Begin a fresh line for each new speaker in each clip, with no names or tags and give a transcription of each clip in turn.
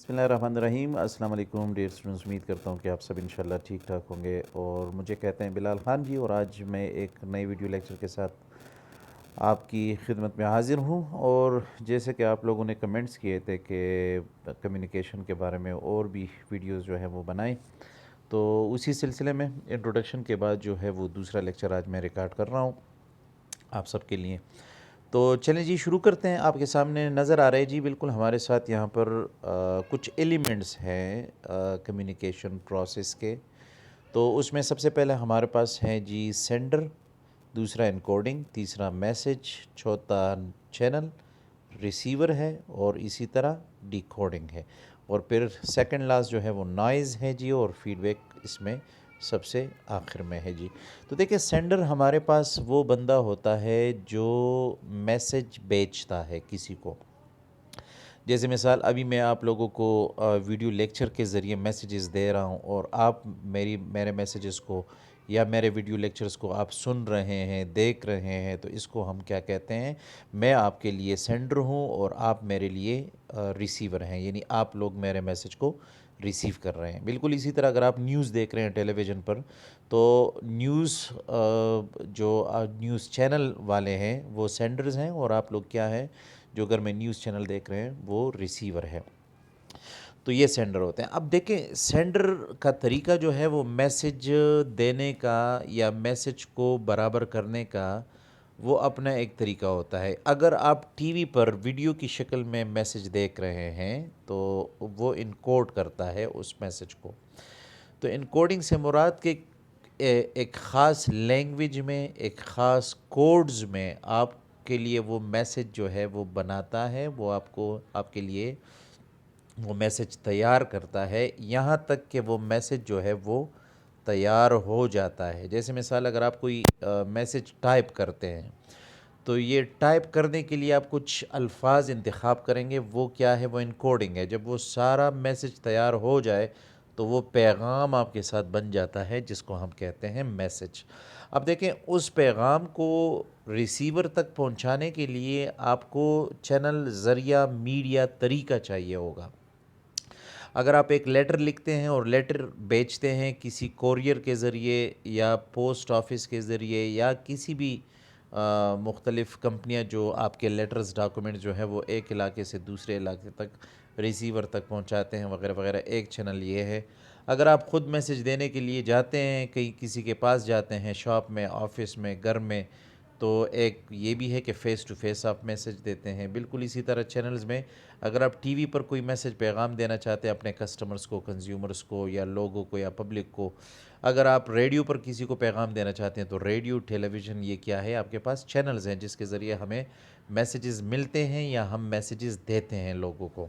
بسم اللہ الرحمن الرحیم۔ السلام علیکم ڈیئر اسٹوڈنٹس، امید کرتا ہوں کہ آپ سب انشاءاللہ ٹھیک ٹھاک ہوں گے، اور مجھے کہتے ہیں بلال خان جی، اور آج میں ایک نئی ویڈیو لیکچر کے ساتھ آپ کی خدمت میں حاضر ہوں۔ اور جیسے کہ آپ لوگوں نے کمنٹس کیے تھے کہ کمیونیکیشن کے بارے میں اور بھی ویڈیوز جو ہیں وہ بنائیں، تو اسی سلسلے میں انٹروڈکشن کے بعد جو ہے وہ دوسرا لیکچر آج میں ریکارڈ کر رہا ہوں آپ سب کے لیے۔ تو چلیں جی شروع کرتے ہیں۔ آپ کے سامنے نظر آ رہے جی بالکل ہمارے ساتھ یہاں پر کچھ ایلیمنٹس ہیں کمیونیکیشن پروسیس کے۔ تو اس میں سب سے پہلے ہمارے پاس ہیں جی سینڈر، دوسرا انکوڈنگ، تیسرا میسج، چوتھا چینل، ریسیور ہے، اور اسی طرح ڈیکوڈنگ ہے، اور پھر سیکنڈ لاسٹ جو ہے وہ نوائز ہے جی، اور فیڈ بیک اس میں سب سے آخر میں ہے جی۔ تو دیکھیں سینڈر ہمارے پاس وہ بندہ ہوتا ہے جو میسج بیچتا ہے کسی کو۔ جیسے مثال ابھی میں آپ لوگوں کو ویڈیو لیکچر کے ذریعے میسیجز دے رہا ہوں، اور آپ میرے میسیجز کو یا میرے ویڈیو لیکچرز کو آپ سن رہے ہیں، دیکھ رہے ہیں، تو اس کو ہم کیا کہتے ہیں؟ میں آپ کے لیے سینڈر ہوں اور آپ میرے لیے ریسیور ہیں، یعنی آپ لوگ میرے میسج کو ریسیو کر رہے ہیں۔ بالکل اسی طرح اگر آپ نیوز دیکھ رہے ہیں ٹیلی ویژن پر، تو نیوز جو نیوز چینل والے ہیں وہ سینڈرز ہیں، اور آپ لوگ کیا ہیں جو اگر میں نیوز چینل دیکھ رہے ہیں وہ ریسیور ہے۔ تو یہ سینڈر ہوتے ہیں۔ اب دیکھیں سینڈر کا طریقہ جو ہے وہ میسج دینے کا یا میسج کو برابر کرنے کا وہ اپنا ایک طریقہ ہوتا ہے۔ اگر آپ ٹی وی پر ویڈیو کی شکل میں میسج دیکھ رہے ہیں تو وہ انکوڈ کرتا ہے اس میسج کو۔ تو انکوڈنگ سے مراد کہ ایک خاص لینگویج میں، ایک خاص کوڈز میں آپ کے لیے وہ میسج جو ہے وہ بناتا ہے، وہ آپ کے لیے وہ میسج تیار کرتا ہے، یہاں تک کہ وہ میسج جو ہے وہ تیار ہو جاتا ہے۔ جیسے مثال اگر آپ کوئی میسج ٹائپ کرتے ہیں، تو یہ ٹائپ کرنے کے لیے آپ کچھ الفاظ انتخاب کریں گے، وہ کیا ہے؟ وہ انکوڈنگ ہے۔ جب وہ سارا میسج تیار ہو جائے تو وہ پیغام آپ کے ساتھ بن جاتا ہے، جس کو ہم کہتے ہیں میسج۔ اب دیکھیں اس پیغام کو ریسیور تک پہنچانے کے لیے آپ کو چینل، ذریعہ، میڈیا، طریقہ چاہیے ہوگا۔ اگر آپ ایک لیٹر لکھتے ہیں اور لیٹر بیچتے ہیں کسی کوریئر کے ذریعے یا پوسٹ آفس کے ذریعے یا کسی بھی مختلف کمپنیاں جو آپ کے لیٹرز ڈاکومنٹ جو ہیں وہ ایک علاقے سے دوسرے علاقے تک ریسیور تک پہنچاتے ہیں وغیرہ وغیرہ، ایک چینل یہ ہے۔ اگر آپ خود میسج دینے کے لیے جاتے ہیں، کہیں کسی کے پاس جاتے ہیں، شاپ میں، آفس میں، گھر میں، تو ایک یہ بھی ہے کہ فیس ٹو فیس آپ میسج دیتے ہیں۔ بالکل اسی طرح چینلز میں اگر آپ ٹی وی پر کوئی میسج پیغام دینا چاہتے ہیں اپنے کسٹمرز کو، کنزیومرز کو، یا لوگوں کو، یا پبلک کو، اگر آپ ریڈیو پر کسی کو پیغام دینا چاہتے ہیں تو ریڈیو، ٹیلی ویژن، یہ کیا ہے؟ آپ کے پاس چینلز ہیں جس کے ذریعے ہمیں میسیجز ملتے ہیں یا ہم میسیجز دیتے ہیں لوگوں کو۔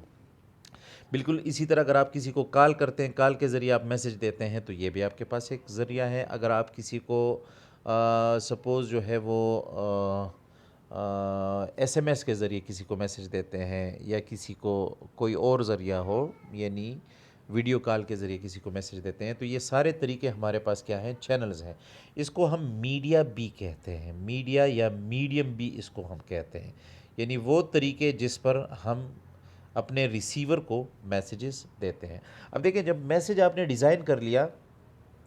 بالکل اسی طرح اگر آپ کسی کو کال کرتے ہیں، کال کے ذریعے آپ میسج دیتے ہیں، تو یہ بھی آپ کے پاس ایک ذریعہ ہے۔ اگر آپ کسی کو سپوز جو ہے وہ ایس ایم ایس کے ذریعے کسی کو میسج دیتے ہیں، یا کسی کو کوئی اور ذریعہ ہو، یعنی ویڈیو کال کے ذریعے کسی کو میسج دیتے ہیں، تو یہ سارے طریقے ہمارے پاس کیا ہیں؟ چینلز ہیں۔ اس کو ہم میڈیا بھی کہتے ہیں، میڈیا یا میڈیم بھی اس کو ہم کہتے ہیں، یعنی وہ طریقے جس پر ہم اپنے ریسیور کو میسیجز دیتے ہیں۔ اب دیکھیں جب میسج آپ نے ڈیزائن کر لیا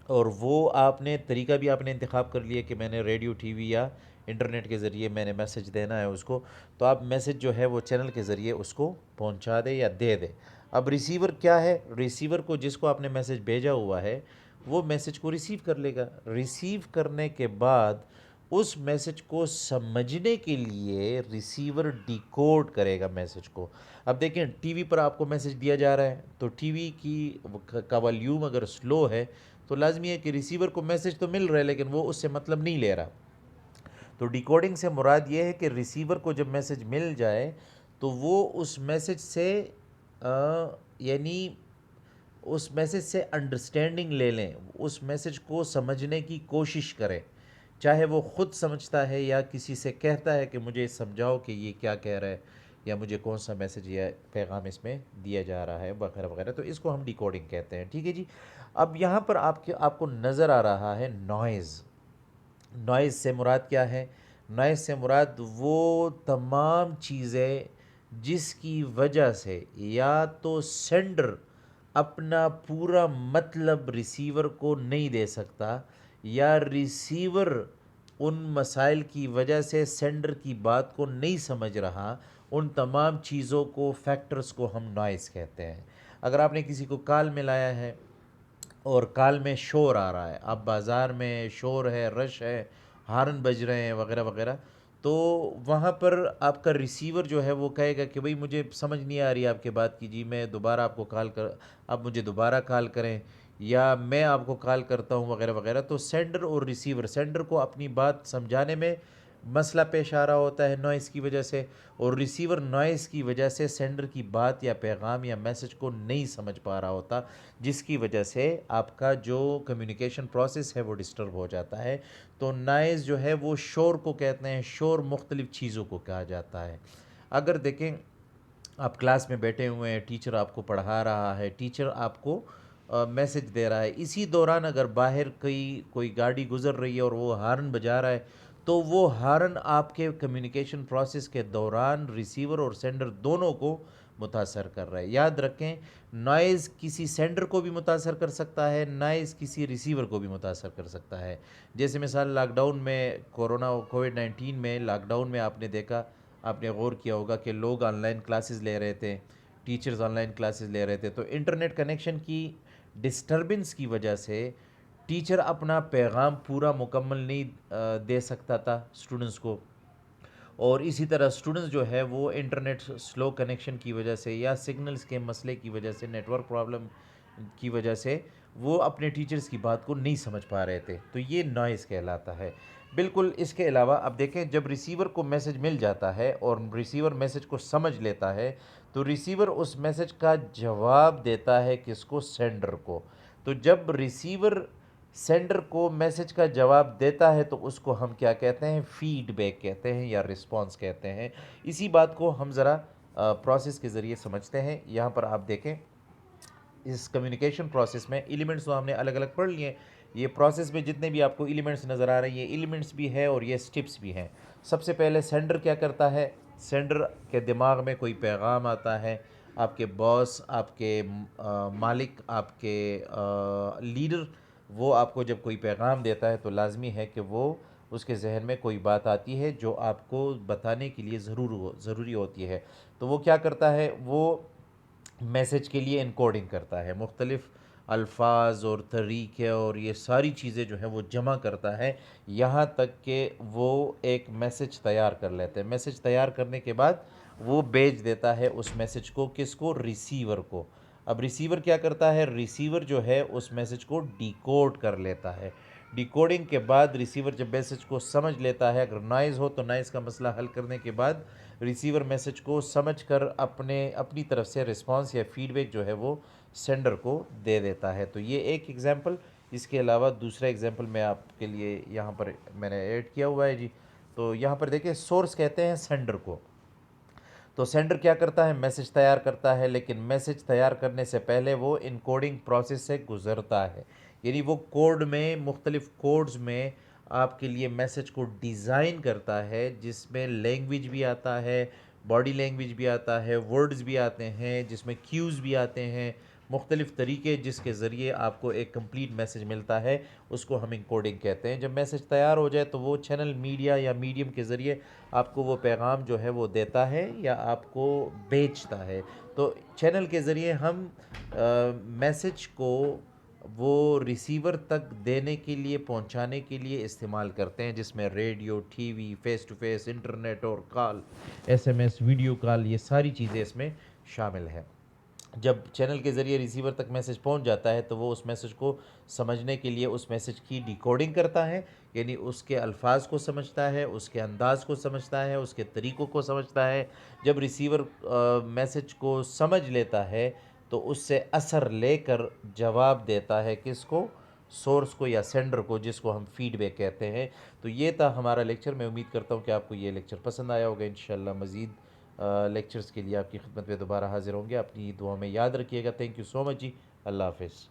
اور وہ آپ نے طریقہ بھی آپ نے انتخاب کر لیا کہ میں نے ریڈیو، ٹی وی یا انٹرنیٹ کے ذریعے میں نے میسج دینا ہے اس کو، تو آپ میسج جو ہے وہ چینل کے ذریعے اس کو پہنچا دے یا دے دے۔ اب ریسیور کیا ہے؟ ریسیور کو جس کو آپ نے میسج بھیجا ہوا ہے وہ میسج کو ریسیو کر لے گا۔ ریسیو کرنے کے بعد اس میسج کو سمجھنے کے لیے ریسیور ڈیکوڈ کرے گا میسج کو۔ اب دیکھیں ٹی وی پر آپ کو میسج دیا جا رہا ہے، تو ٹی وی کا والیوم اگر سلو ہے تو لازمی ہے کہ ریسیور کو میسج تو مل رہا ہے لیکن وہ اس سے مطلب نہیں لے رہا۔ تو ڈیکوڈنگ سے مراد یہ ہے کہ ریسیور کو جب میسج مل جائے تو وہ اس میسج سے یعنی اس میسج سے انڈرسٹینڈنگ لے لیں، اس میسج کو سمجھنے کی کوشش کریں، چاہے وہ خود سمجھتا ہے یا کسی سے کہتا ہے کہ مجھے سمجھاؤ کہ یہ کیا کہہ رہا ہے یا مجھے کون سا میسج یا پیغام اس میں دیا جا رہا ہے وغیرہ وغیرہ، تو اس کو ہم ڈیکوڈنگ کہتے ہیں۔ ٹھیک ہے جی۔ اب یہاں پر آپ کو نظر آ رہا ہے نوائز۔ نوائز سے مراد کیا ہے؟ نوائز سے مراد وہ تمام چیزیں جس کی وجہ سے یا تو سینڈر اپنا پورا مطلب ریسیور کو نہیں دے سکتا، یا ریسیور ان مسائل کی وجہ سے سینڈر کی بات کو نہیں سمجھ رہا۔ ان تمام چیزوں کو، فیکٹرز کو ہم نوائز کہتے ہیں۔ اگر آپ نے کسی کو کال میں لایا ہے اور کال میں شور آ رہا ہے، آپ بازار میں شور ہے، رش ہے، ہارن بج رہے ہیں وغیرہ وغیرہ، تو وہاں پر آپ کا ریسیور جو ہے وہ کہے گا کہ بھئی مجھے سمجھ نہیں آ رہی آپ کے بات کی، جی میں دوبارہ آپ کو کال کر، آپ مجھے دوبارہ کال کریں یا میں آپ کو کال کرتا ہوں وغیرہ وغیرہ۔ تو سینڈر اور ریسیور، سینڈر کو اپنی بات سمجھانے میں مسئلہ پیش آ رہا ہوتا ہے نوائز کی وجہ سے، اور ریسیور نوائز کی وجہ سے سینڈر کی بات یا پیغام یا میسج کو نہیں سمجھ پا رہا ہوتا، جس کی وجہ سے آپ کا جو کمیونیکیشن پروسیس ہے وہ ڈسٹرب ہو جاتا ہے۔ تو نوائز جو ہے وہ شور کو کہتے ہیں، شور مختلف چیزوں کو کہا جاتا ہے۔ اگر دیکھیں آپ کلاس میں بیٹھے ہوئے ہیں، ٹیچر آپ کو پڑھا رہا ہے، ٹیچر آپ کو میسج دے رہا ہے، اسی دوران اگر باہر کوئی گاڑی گزر رہی ہے اور وہ ہارن بجا رہا ہے، تو وہ ہارن آپ کے کمیونیکیشن پروسیس کے دوران ریسیور اور سینڈر دونوں کو متاثر کر رہا ہے۔ یاد رکھیں، نوائز کسی سینڈر کو بھی متاثر کر سکتا ہے، نوائز کسی ریسیور کو بھی متاثر کر سکتا ہے۔ جیسے مثال لاک ڈاؤن میں، کووڈ-19 میں لاک ڈاؤن میں آپ نے دیکھا، آپ نے غور کیا ہوگا کہ لوگ آن لائن کلاسز لے رہے تھے، ٹیچرز آن لائن کلاسز لے رہے تھے، تو انٹرنیٹ کنیکشن کی ڈسٹربنس کی وجہ سے ٹیچر اپنا پیغام پورا مکمل نہیں دے سکتا تھا اسٹوڈنٹس کو، اور اسی طرح اسٹوڈنٹس جو ہے وہ انٹرنیٹ سلو کنیکشن کی وجہ سے یا سگنلز کے مسئلے کی وجہ سے، نیٹ ورک پرابلم کی وجہ سے وہ اپنے ٹیچرز کی بات کو نہیں سمجھ پا رہے تھے، تو یہ نوائز کہلاتا ہے۔ بالکل اس کے علاوہ اب دیکھیں، جب ریسیور کو میسج مل جاتا ہے اور ریسیور میسج کو سمجھ لیتا ہے، تو ریسیور اس میسج کا جواب دیتا ہے کس کو؟ سینڈر کو۔ تو جب ریسیور سینڈر کو میسج کا جواب دیتا ہے تو اس کو ہم کیا کہتے ہیں؟ فیڈ بیک کہتے ہیں یا رسپانس کہتے ہیں۔ اسی بات کو ہم ذرا پروسیس کے ذریعے سمجھتے ہیں۔ یہاں پر آپ دیکھیں، اس کمیونیکیشن پروسیس میں ایلیمنٹس تو ہم نے الگ الگ پڑھ لیے ہیں۔ یہ پروسیس میں جتنے بھی آپ کو ایلیمنٹس نظر آ رہے ہیں، یہ ایلیمنٹس بھی ہیں اور یہ سٹیپس بھی ہیں۔ سب سے پہلے سینڈر کیا کرتا ہے؟ سینڈر کے دماغ میں کوئی پیغام آتا ہے، آپ کے باس، آپ کے مالک، آپ کے لیڈر، وہ آپ کو جب کوئی پیغام دیتا ہے تو لازمی ہے کہ وہ اس کے ذہن میں کوئی بات آتی ہے جو آپ کو بتانے کے لیے ضروری ہوتی ہے۔ تو وہ کیا کرتا ہے؟ وہ میسج کے لیے انکوڈنگ کرتا ہے، مختلف الفاظ اور طریقے اور یہ ساری چیزیں جو ہیں وہ جمع کرتا ہے، یہاں تک کہ وہ ایک میسج تیار کر لیتے ہیں۔ میسج تیار کرنے کے بعد وہ بھیج دیتا ہے اس میسج کو، کس کو؟ ریسیور کو۔ اب ریسیور کیا کرتا ہے؟ ریسیور جو ہے اس میسج کو ڈیکوڈ کر لیتا ہے۔ ڈیکوڈنگ کے بعد ریسیور جب میسج کو سمجھ لیتا ہے، اگر نائز ہو تو نائز کا مسئلہ حل کرنے کے بعد ریسیور میسج کو سمجھ کر اپنی طرف سے رسپانس یا فیڈ بیک جو ہے وہ سینڈر کو دے دیتا ہے۔ تو یہ ایک ایگزامپل۔ اس کے علاوہ دوسرا ایگزامپل میں آپ کے لیے یہاں پر میں نے ایڈ کیا ہوا ہے جی۔ تو یہاں پر دیکھیں، سورس کہتے ہیں سینڈر کو۔ تو سینڈر کیا کرتا ہے؟ میسج تیار کرتا ہے، لیکن میسج تیار کرنے سے پہلے وہ انکوڈنگ پروسیس سے گزرتا ہے، یعنی وہ کوڈ میں، مختلف کوڈز میں آپ کے لیے میسج کو ڈیزائن کرتا ہے، جس میں لینگویج بھی آتا ہے، باڈی لینگویج بھی آتا ہے، ورڈز بھی آتے ہیں، جس میں کیوز بھی آتے ہیں، مختلف طریقے جس کے ذریعے آپ کو ایک کمپلیٹ میسج ملتا ہے، اس کو ہم انکوڈنگ کہتے ہیں۔ جب میسج تیار ہو جائے تو وہ چینل میڈیا یا میڈیم کے ذریعے آپ کو وہ پیغام جو ہے وہ دیتا ہے یا آپ کو بیچتا ہے۔ تو چینل کے ذریعے ہم میسج کو وہ ریسیور تک دینے کے لیے، پہنچانے کے لیے استعمال کرتے ہیں، جس میں radio, T V, face to face, internet اور call, S M S, video call, یہ ساری چیزیں اس میں شامل ہیں۔ جب چینل کے ذریعے ریسیور تک میسج پہنچ جاتا ہے تو وہ اس میسج کو سمجھنے کے لیے اس میسج کی ڈیکوڈنگ کرتا ہے، یعنی اس کے الفاظ کو سمجھتا ہے، اس کے انداز کو سمجھتا ہے، اس کے طریقوں کو سمجھتا ہے۔ جب ریسیور میسج کو سمجھ لیتا ہے تو اس سے اثر لے کر جواب دیتا ہے، کس کو؟ سورس کو یا سینڈر کو، جس کو ہم فیڈ بیک کہتے ہیں۔ تو یہ تھا ہمارا لیکچر۔ میں امید کرتا ہوں کہ آپ کو یہ لیکچر پسند آیا ہوگا۔ انشاءاللہ مزید لیکچرز کے لیے آپ کی خدمت میں دوبارہ حاضر ہوں گے۔ اپنی دعا میں یاد رکھیے گا۔ تھینک یو سو مچ جی۔ اللہ حافظ۔